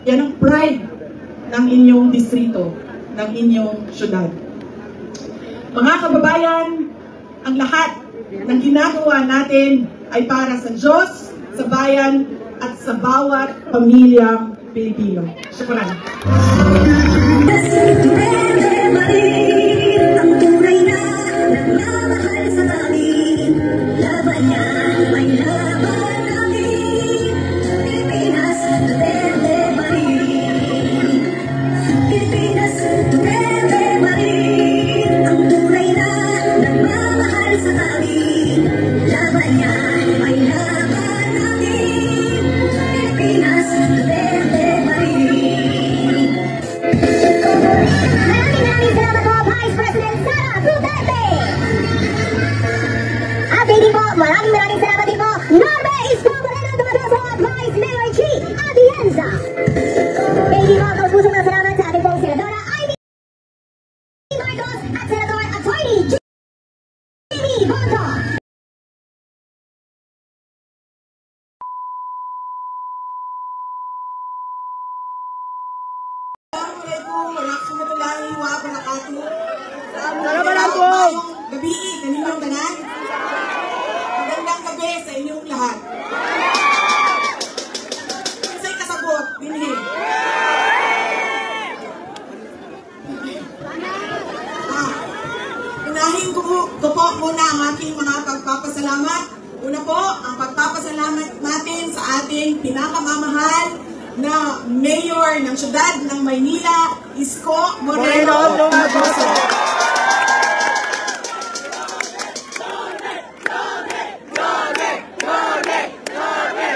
Yan ang pride ng inyong distrito, ng inyong syudad. Mga kababayan, ang lahat ng ginagawa natin ay para sa Diyos, sa bayan, at sa bawat pamilyang Pilipino. Syukran. Ang tunay na nagmamahal sa amin, laban yan ay laban namin. Pilipinas, Duterte pa rin. Pilipinas, Duterte pa rin. Ang tunay na nagmamahal sa amin, laban yan ay laban namin. Pilipinas, Duterte pa rin. Maraming salamat po, Vice President Sara Duterte! At hindi po, maraming salamat din po, Norbe Isko Moreno Dumadoso at Vice Mayor Chi Atienza. Hindi po, kauspusong na salamat sa ating pong Senadora Amy Marcos at Senador Atty. Jimmy Bonto. Assalamualaikum warahmatullahi wabarakatuh. Salamat po. Gabi, kaninyong tanan. Magandang gabi sa inyong lahat. Sa'y kasabot, dinhi. Unahin ko po muna ang aking mga pagpapasalamat. Una po, ang pagpapasalamat natin sa ating pinakamamahal na Mayor ng Siyudad ng Maynila, Isko Moreno Dumadoso.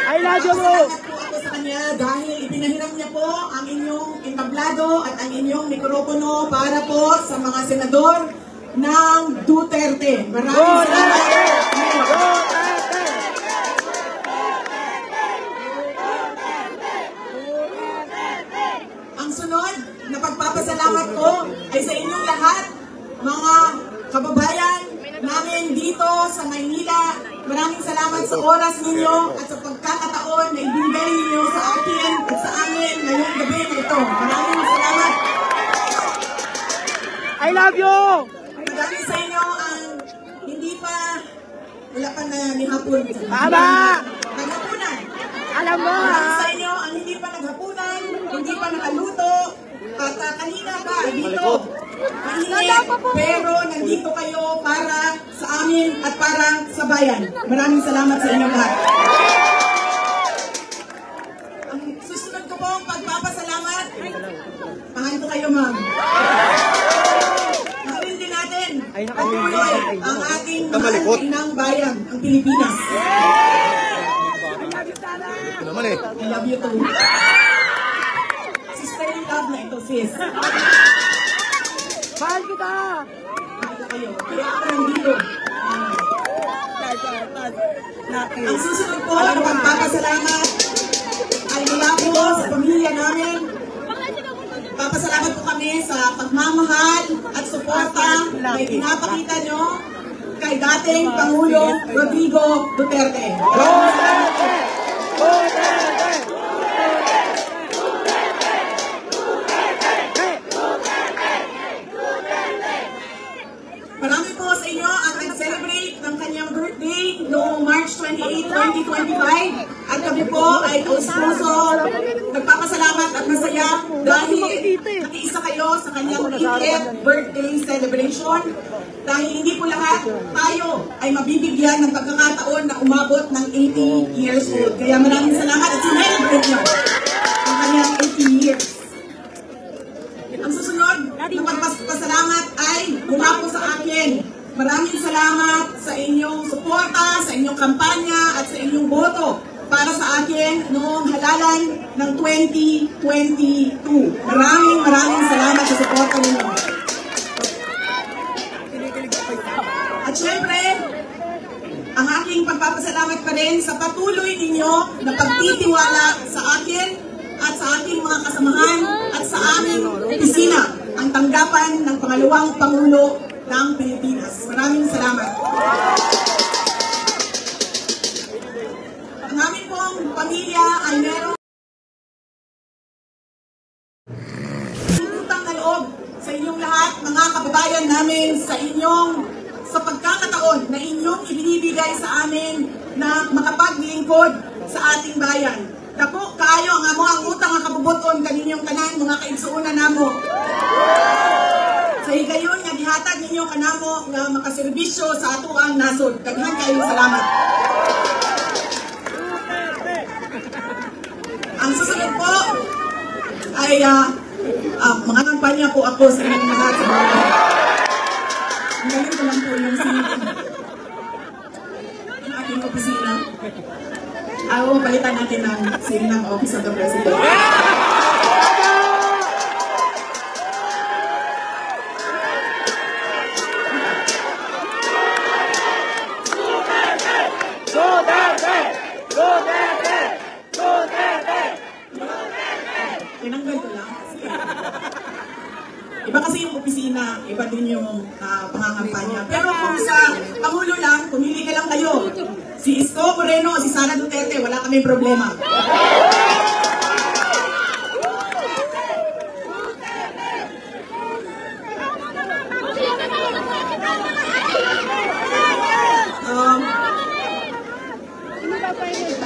I love you po! Salamat po ako sa kanya dahil ipinahiram niya po ang inyong entablado at ang inyong mikropono para po sa mga senador ng Duterte. Maraming salamat. Ang sunod na pagpapasalamat ko ay sa inyong lahat, mga kababayan namin dito sa Maynila. Maraming salamat sa oras ninyo at sa pagkakataon na ibigay ninyo sa akin at sa amin ngayong gabi na ito. Maraming salamat. I love you! Marami sa inyo ang hindi pa, wala pa na nihapon. Tama! Naghapunan. Alam mo Marami sa ha? inyo ang hindi pa naghapunan, hindi pa nakaluto, at kanina pa dito. Mainit, pero nandito kayo para sa amin at para sa bayan. Maraming salamat sa inyo lahat. Ang susunod ko pong pagpapasalamat, mahal ko kayo, ma'am. Mahalin din natin patuloy ang ating mahal ng bayan, ang Pilipinas. I love you too. Sisterly love na ito, sis. Mahal kita! Mahal ko kayo. Kaya ako nandito. Ang susunod po na pagpapasalamat ay mula po sa pamilya namin. Papasalamat po kami sa pagmamahal at suporta na pinapakita nyo kay dating Pangulong Rodrigo Duterte. Marami po sa inyo ang nag-celebrate ng kanyang birthday noong March 28, 2025. At kami po ay taus-puso nagpapasalamat at masaya dahil nakiisa kayo sa kanyang 80th birthday celebration. Dahil hindi po lahat tayo ay mabibigyan ng pagkakataon na umabot ng 80 years old. Kaya maraming salamat at sinelebrate nyo ang kanyang 80 years. Ang susunod na pagpasalamat ay mula po sa akin. Maraming salamat sa inyong suporta, sa inyong kampanya at sa inyong boto para sa akin noong halalan ng 2022. Maraming salamat sa suporta ninyo. At syempre, ang aking pagpapasalamat pa rin sa patuloy ninyo na pagtitiwala sa akin at sa aking mga kasamahan at sa aming opisina, ang tanggapan ng pangalawang Pangulo ng Pilipinas. Maraming salamat. Ang aming pong pamilya ay meron loob sa inyong lahat, mga kababayan namin, sa pagkakataon na inyong ibinibigay sa amin na makapaglingkod sa ating bayan. Dako kaayo ang amo ang utang nga kabubuton kaninyong tanan mga kaigsuonan namo. Sa higayon nga gihatag ninyo kanamo nga makaserbisyo sa ato ang nasod. Daghan kayong salamat. Ang susunod po ay mga kampanya po ako sa inyong lahat sa mga. Ngayon ko lang po yung ating opisina. Palitan natin ng scene ng Office of the President. Tinanggal ko lang. Iba kasi yung opisina, iba din yung pangangampanya. Pero kung sa Pangulo lang, pumili ka lang kayo. Si Isko Moreno o si Sara Duterte, wala kaming problema.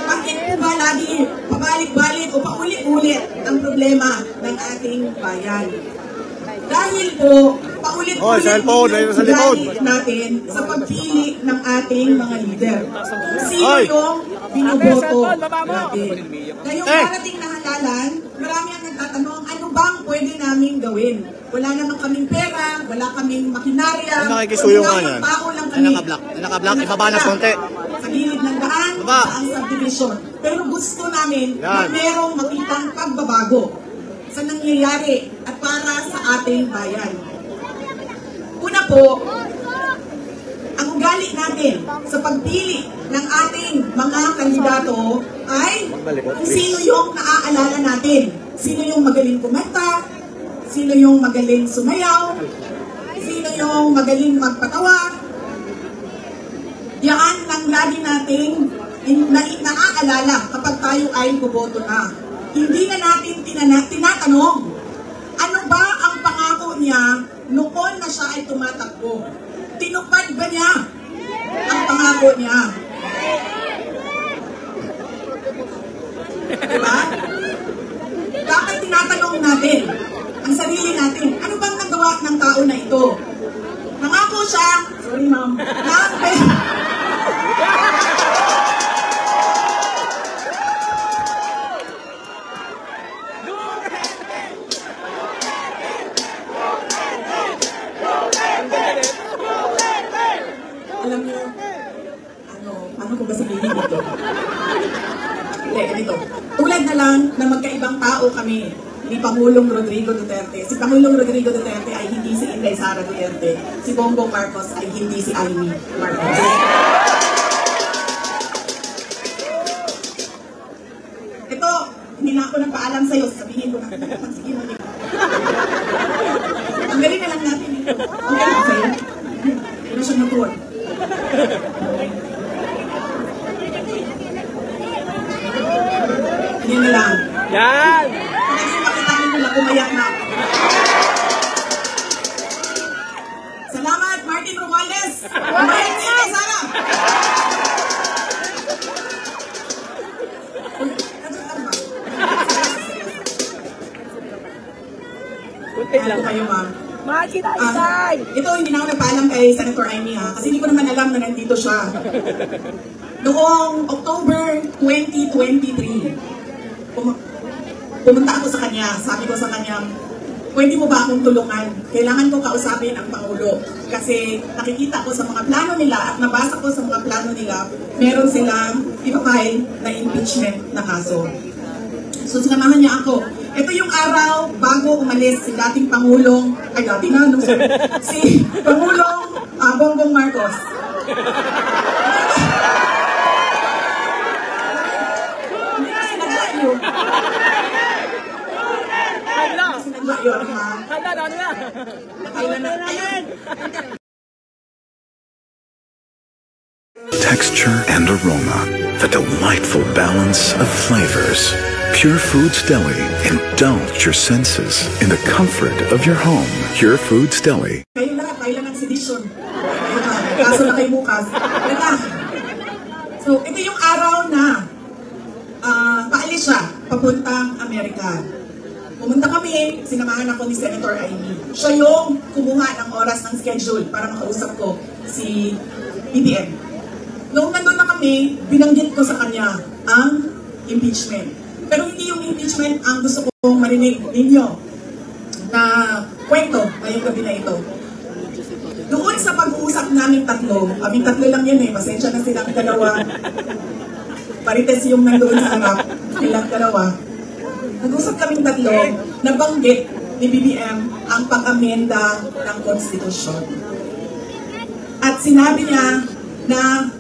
Bakit po ba lagi pabalik-balik o paulit-ulit ang problema ng ating bayan? Dahil po, paulit-ulit natin sa pagpili ng ating mga leader. Sino yung binoboto natin? Ngayong parating na halalan, marami ang nagtatanong, ano bang pwede naming gawin? Wala naman kaming pera, wala kaming makinarya, wala tao lang kami. Naka-block, ibaba na konti. Sa gilid ng daan, sa ang subdivision. Pero gusto namin na merong makitang pagbabago sa nangyayari at para sa ating bayan. Una po, ang ugali natin sa pagpili ng ating mga kandidato ay kung sino yung naaalala natin. Sino yung magaling kumanta, sino yung magaling sumayaw, sino yung magaling magpatawa. Yan ang lagi nating naaalala kapag tayo ay boboto na. Hindi na natin tinatanong, ano ba ang pangako niya noon na siya ay tumatakbo? Tinupad ba niya ang pangako niya? Diba? Bakit tinatanong natin ang sarili natin, ano bang nagawa ng tao na ito? Nangako siya, sorry ma'am, alam niyo, paano ko ba sabihin ito? Ganito. Tulad na lang na magkaibang tao kami ni Pangulong Rodrigo Duterte. Si Pangulong Rodrigo Duterte ay hindi si Inday Sara Duterte. Si Bongbong Marcos ay hindi si Amy Marcos. Ito, hindi na ako nagpaalam sa'yo. Sabihin ko na. Sige mo niyo. Ang galing na lang natin ito. Ang galing ko sa'yo. Hindi na siya natuwan. Yan na lang. Yan! Kasi makita ko na umayak na. Salamat, Martin Romualdez! Umayak niya, Sara! Kunti lang. Ano kayo, ma'am? Ito, hindi na ako nagpaalam kay Senator Amy, ha? Kasi hindi ko naman alam na nandito siya. Noong October 2023, pumunta ako sa kanya. Sabi ko sa kanya, pwede mo ba akong tulungan? Kailangan ko kausapin ang Pangulo. Kasi nakikita ko sa mga plano nila at nabasa ko sa mga plano nila, meron silang ipapile na impeachment na kaso. So sinamahan niya ako. Ito yung araw bago umalis si dating Pangulong, si Pangulong Bongbong Marcos. Hindi kasi nagla yun. Kasi nagla yun, ha? Nakailan na. Ayun! Texture and aroma, the delightful balance of flavors. Pure Foods Deli Indulge your senses in the comfort of your home. Pure Foods Deli. Kayo lahat, kailan ng sedisyon. Kaso na kayo bukas. So, ito yung araw na paalis siya, papuntang Amerika. Pumunta kami, sinamahan ako ni Senator Amy. Siya yung kumuha ng oras ng schedule para makausap ko si BBM. Noong nandun na kami, binanggit ko sa kanya ang impeachment. Pero hindi yung impeachment ang gusto kong marinig ninyo na kwento ngayong gabi na ito. Doon sa pag-uusap naming tatlo, kaming tatlo lang yan pasensya na silang dalawa. Parites yung nandoon sa harap, silang dalawa. Nag-usap kaming tatlo, nabanggit ni BBM ang pag-amenda ng konstitusyon. At sinabi niya na,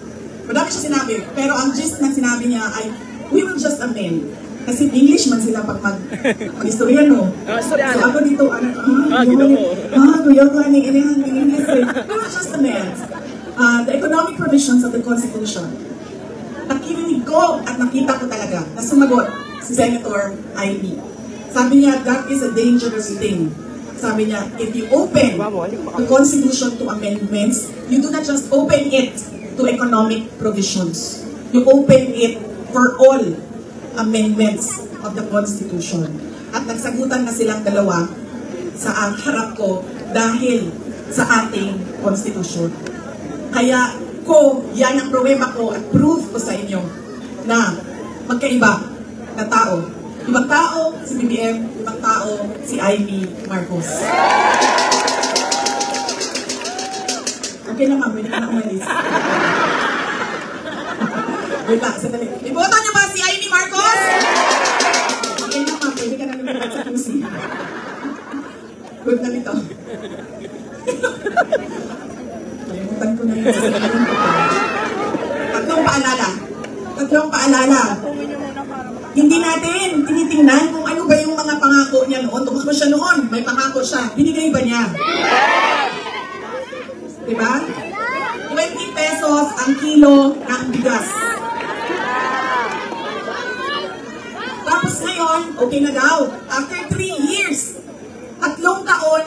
madami siya sinabi, pero ang gist na sinabi niya ay, we will just amend. Kasi English man sila pag mag-istorya, no? So ako dito, English. We will just amend the economic provisions of the Constitution. Nakinig ko at nakita ko talaga na sumagot si Senator Ivy. Sabi niya, that is a dangerous thing. Sabi niya, if you open the Constitution to amendments, you do not just open it to economic provisions. You open it for all amendments of the Constitution. At nagsagutan na silang dalawa sa harap ko dahil sa ating Constitution. Kaya yan ang problema ko at proof ko sa inyo na magkaiba na tao. Ibang tao si BBM, ibang tao si Amy Marcos. Okay naman, pwede ka na umalis. Wait lang, sandali. Iboto niyo ba si Amy Marcos? Okay naman, pwede ka na lumipat sa QC. Good na nito. Kalimutan ko na yun. Tatlong paalala. Hindi natin tinitingnan kung ano ba yung mga pangako niya noon. Tumakbo siya noon, may pangako siya. Binigay ba niya? Diba? 20 pesos ang kilo ng bigas. Tapos ngayon, okay na daw. After 3 years, 3 taon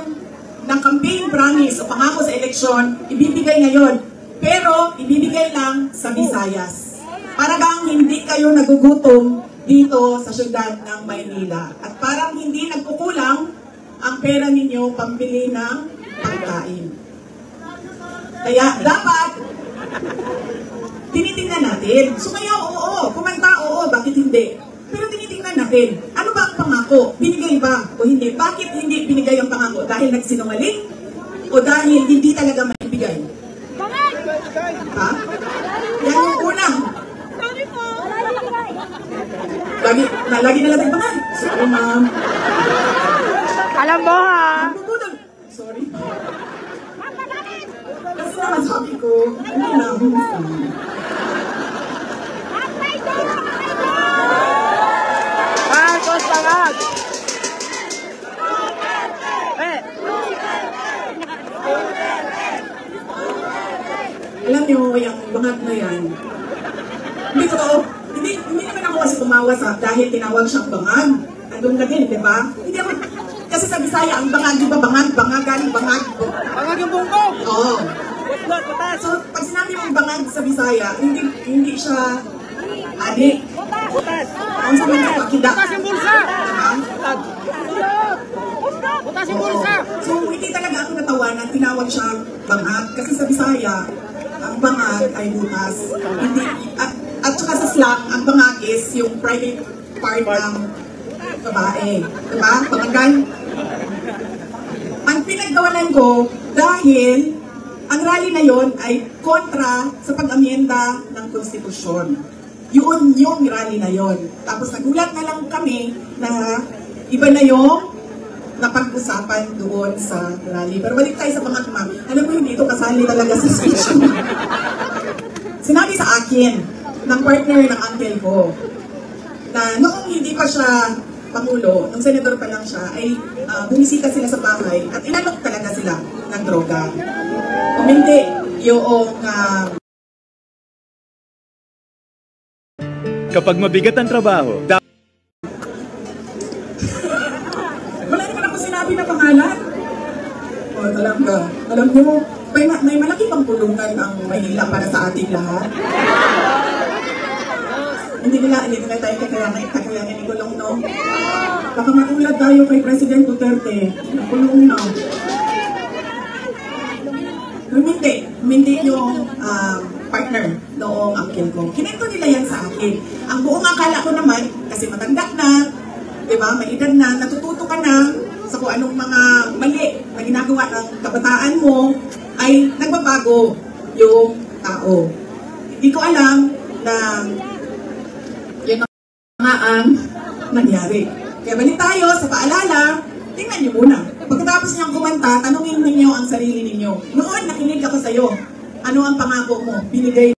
ng campaign promise o pangako sa eleksyon, ibibigay ngayon. Pero, ibibigay lang sa Visayas. Para bang hindi kayo nagugutom dito sa syudad ng Maynila. At parang hindi nagkukulang ang pera ninyo pambili ng pagkain. Kaya dapat tinitingnan natin. So kaya oo, kumanta oo, bakit hindi? Pero tinitingnan natin, ano ba ang pangako? Binigay ba o hindi? Bakit hindi binigay ang pangako? Dahil nagsinungaling? O dahil hindi talaga maibigay? Ha? Yan yung una. Lagi na natin bangan. Sorry, ma'am. Alam mo ha? Sorry. Kasi naman sabi ko, hindi na. Marcos bangat! Alam niyo, yung bangat na yan. Hindi totoo. Hindi naman ako kasi tumawa dahil tinawag siyang bangag. Andun ka din, di ba? Hindi ako, kasi sa Bisaya, ang bangag, di ba bangag, galing bangag. Bangag yung bungkong! Oo. So, pag sinabi mong bangag sa Bisaya, hindi siya adik. Ang sabi ng pagkida. Butas yung bulsa! Butas yung bulsa! So, hindi talaga ako natawanan, tinawag siya bangag. Kasi sa Bisaya, ang bangag ay butas. Hindi, at saka sa slang, ang bangag is yung private part ng babae. Diba? Bangagan. Ang pinaggawanan ko, dahil ang rally na yon ay kontra sa pag-amyenda ng konstitusyon. Yun yung rally na yon. Tapos nagulat na lang kami na iba na yung napag-usapan doon sa rally. Pero balik tayo sa mga ma'am. Alam mo yun, dito kasali talaga sa speech. Sinabi sa akin ng partner ng uncle ko na noong hindi pa siya Pangulo, nung senador pa lang siya, ay bumisita sila sa bahay at inalok talaga sila ng droga. Kung hindi, yung Kapag mabigat ang trabaho, sinabi na pangalan. O, talaga. Alam mo, may malaki pang tulungan ang Maynila para sa ating lahat. Hindi nila tayo kakayanin ni Gulong, no? Baka matulad tayo kay President Duterte. Nakulong na. Hindi yung partner noong uncle ko. Kinento nila yan sa akin. Ang buong akala ko naman, kasi matanda na, diba, may edad na, natututo ka na sa kung anong mga mali na ginagawa ng kabataan mo, ay nagbabago yung tao. Hindi ko alam na yun nga ang nangyari. Kaya balik tayo sa paalala, tingnan niyo muna. Pagkatapos niyang kumanta, tanungin ninyo ang sarili ninyo. Noon, nakinig ako sa'yo. Ano ang pangako mo? Binigay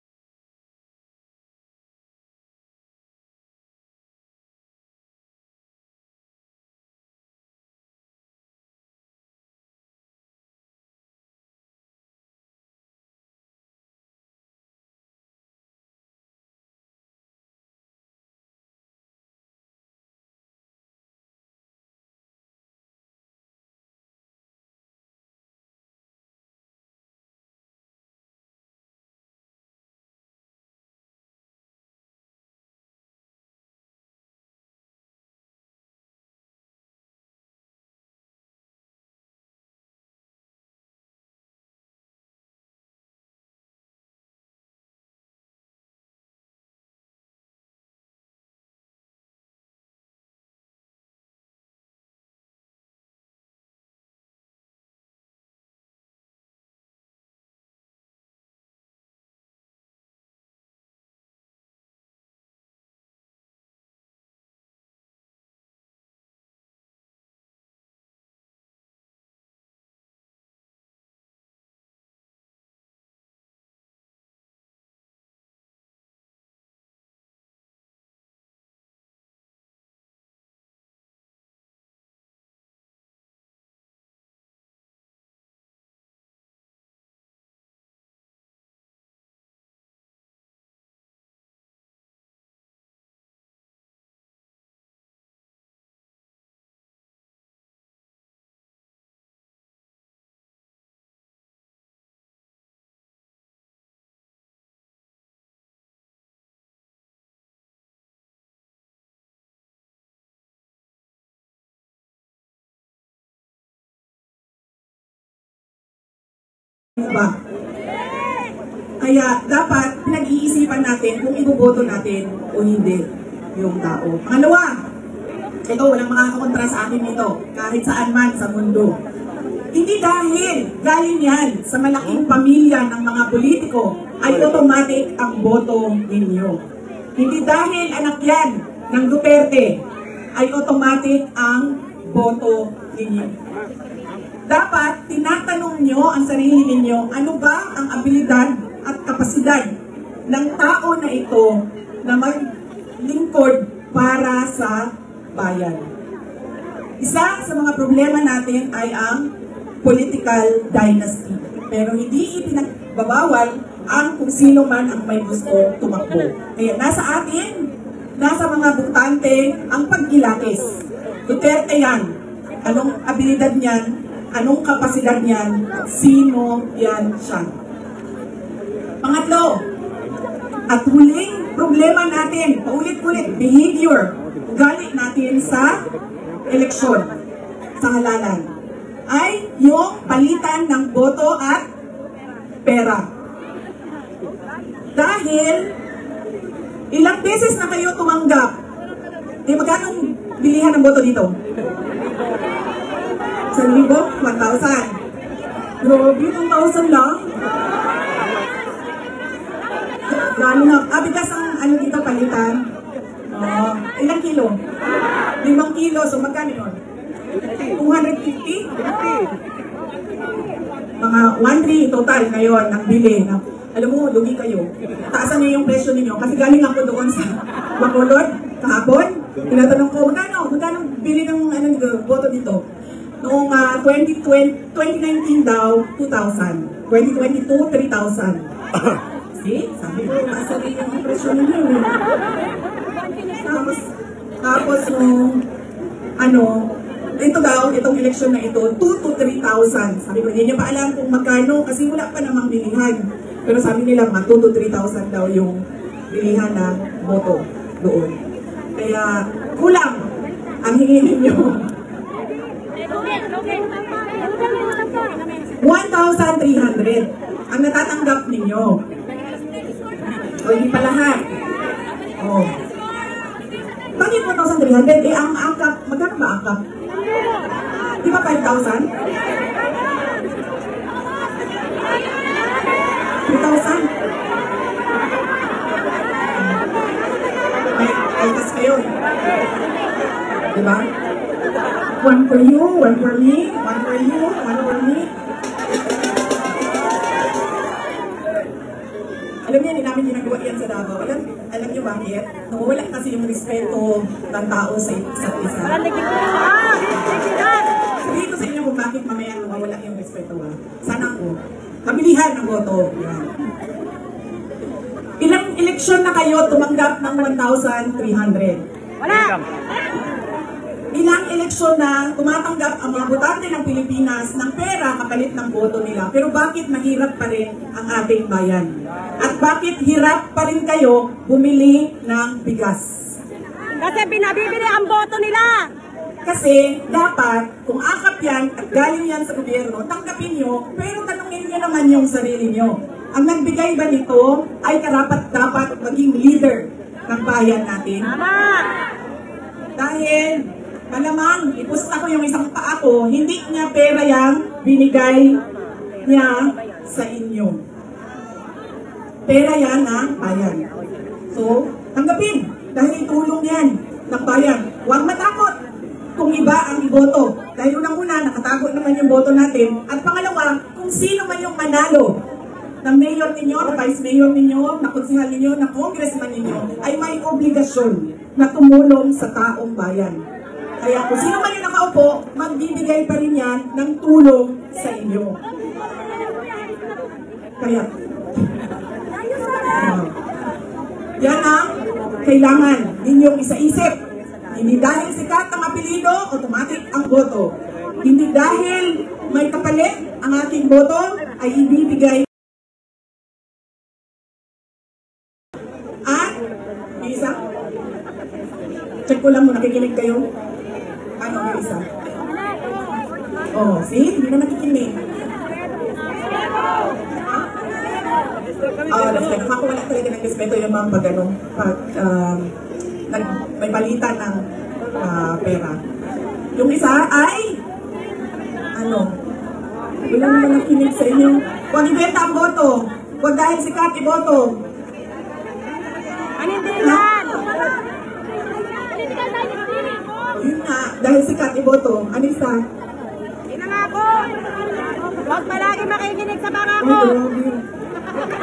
ba? Kaya dapat pinag-iisipan natin kung iboboto natin o hindi yung tao. Pangalawa, ito walang makakakontra sa akin nito kahit saan man sa mundo. Hindi dahil galing yan sa malaking pamilya ng mga politiko ay automatic ang boto ninyo. Hindi dahil anak yan ng Duterte ay automatic ang boto ninyo. Dapat tinatanong nyo ang sarili ninyo, ano ba ang abilidad at kapasidad ng tao na ito na maglingkod para sa bayan. Isa sa mga problema natin ay ang political dynasty. Pero hindi ipinagbabawal ang kung sino man ang may gusto tumakbo. Kaya nasa atin, nasa mga butante ang pagkilakis. Duterte yan. Anong abilidad niyan? Anong kapasidad niyan? Sino yan siya? Pangatlo, at huling problema natin, paulit-ulit, behavior, ugali natin sa eleksyon, sa halalan, ay yung palitan ng boto at pera. Dahil, ilang beses na kayo tumanggap, magkano bilihan ng boto dito? 1,000? 1,000? Grabe, 1,000 lang? Lalo na, bigas ang ano dito palitan? Ilang kilo? 5 kilo, so magkano yun? 250? Mga 1,300 total ngayon ang bili. Alam mo, lugi kayo. Taasan niyo yung presyo ninyo. Kasi galing ako doon sa Bacolod, kahapon. Tinatanong ko, magkano bili ng boto dito? Noong 2019 daw, 2,000. 2022, 3,000. See? Sabi ko, nasa rin yung presyo ninyo. Tapos nung, ito daw, itong eleksyon na ito, 2 to 3,000. Sabi ko, hindi niya pa alam kung magkano kasi wala pa namang bilihan. Pero sabi nila, 2 to 3,000 daw yung bilihan ng boto doon. Kaya kulang ang hingin ninyo. 1,300 ang natatanggap ninyo. O, hindi pa lahat. O. Bakit 1,300? Eh, ang angkap, magkano ba angkap? Di ba 5,000? 3,000? May tas kayo. Diba? 1 for you, 1 for me, 1 for you, 1 for me. Alam niyo, hindi namin ginagawa yan sa Davao. Alam niyo bakit? Nawawala kasi yung respeto ng tao sa isa't isa. Sabihin ko sa inyo kung bakit mamaya nawawala yung respeto. Sana ko. Kabilihan ng boto. Yan. Ilang eleksyon na kayo tumanggap ng 1,300? Wala! Ilang eleksyon na tumatanggap ang mga botante ng Pilipinas ng pera kapalit ng boto nila. Pero bakit mahirap pa rin ang ating bayan? At bakit hirap pa rin kayo bumili ng bigas? Kasi pinabibili ang boto nila. Kasi dapat, kung akap yan at galing yan sa gobyerno, tanggapin nyo, pero tanungin nyo naman yung sarili nyo. Ang nagbigay ba nito ay karapat-dapat maging leader ng bayan natin? Tama! Dahil malamang, ipusta ko yung isang paa ko, hindi niya pera yang binigay niya sa inyo. Pera yan ng bayan. So, tanggapin. Dahil tulong yan ng bayan. Huwag matakot kung iba ang iboto. Dahil unang-una, nakatago naman yung boto natin. At pangalawa, kung sino man yung manalo na mayor ninyo, na vice mayor ninyo, na konsehal ninyo, na congressman ninyo, ay may obligasyon na tumulong sa taong bayan. Kaya kung sino man yung nakaupo, magbibigay pa rin yan ng tulong sa inyo. Kaya, yan ang kailangan ninyong isaisip. Hindi dahil sikat ang apelido, automatic ang boto. Hindi dahil may kapalit ang ating boto, ay ibibigay. At, isa, check ko lang mo, nakikinig kayo. Ano yung isa? Oh, see? Hindi na nakikinig. Nakakawala talaga ng respeto yung mga pag may balita ng pera. Yung isa ay ano? Wala naman nakikinig sa inyo. Huwag ibenta ang boto. Huwag dahil sikat iboto. Panindigan! Yun nga, dahil sikat iboto. Ano isa? Inangako! Huwag palagi makikinig sa mga Ay, ko! grabe.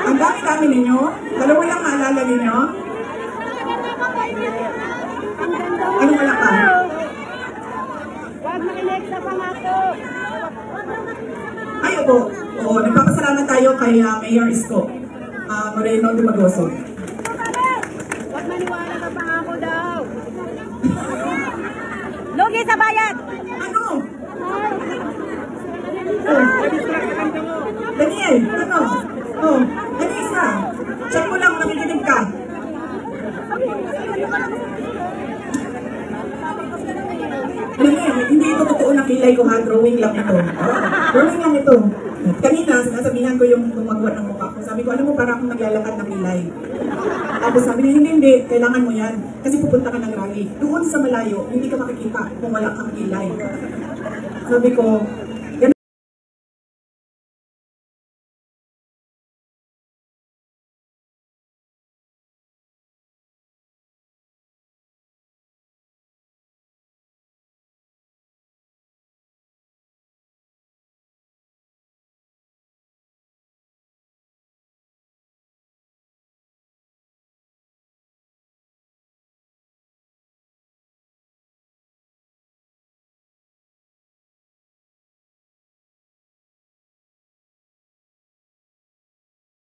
Ang dami-dami ninyo. Dalawa lang maalala ninyo. Ano wala pa? Huwag makinig sa pangako! Ay, opo. Oo, nagpapasalamat tayo kay Mayor Isko Moreno Dumagoso. Huwag maniwala sa pangako daw! Lugi sa bayad! Ano? Oh. Daniel, ano? Oh, ano isa? Check mo lang, nakikinig ka. Daniel, hindi ito totoo na kilay ko ha, drawing lang ito. Drawing lang ito. Kanina, sinasabihan ko yung gumagawa ng mukha ko. Sabi ko, alam mo, para akong naglalakad ng kilay. Tapos sabi niya, hindi, kailangan mo yan. Kasi pupunta ka ng rally. Doon sa malayo, hindi ka makikita kung wala kang kilay. Sabi ko,